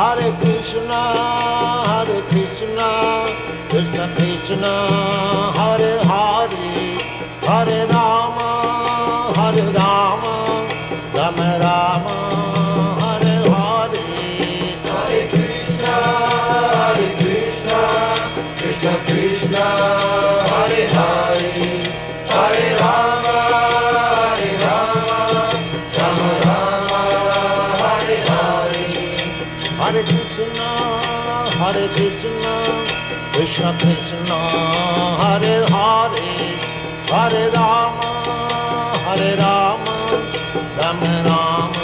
Hare Krishna, Krishna Krishna, Hare Hare, Hare Rama, Rama Rama, Hare Hare. Hare Krishna, Krishna Krishna, Hare Hare, Hare Rama, Rama Rama, Hare Hare. Hare Krishna, Krishna Krishna, Hare Hare, Hare Rama, Rama Rama,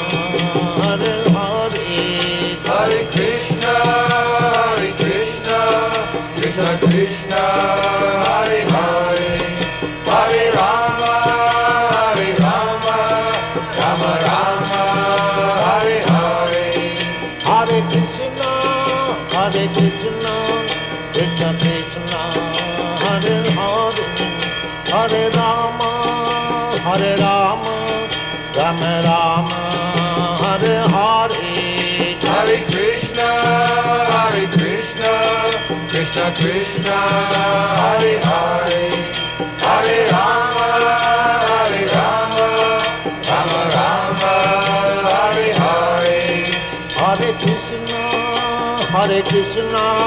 Hare Hare. Hare Krishna, Krishna Krishna, Hare Hare, Hare Rama, Rama Rama, Hare Hare. Hare Krishna, Krishna Krishna, Hare Hare, Hare Rama, Rama Rama, Hare Hare. Hare Krishna, Krishna Krishna, Hare Hare, Hare Rama, Rama Rama, Hare Hare. Hare Krishna, Krishna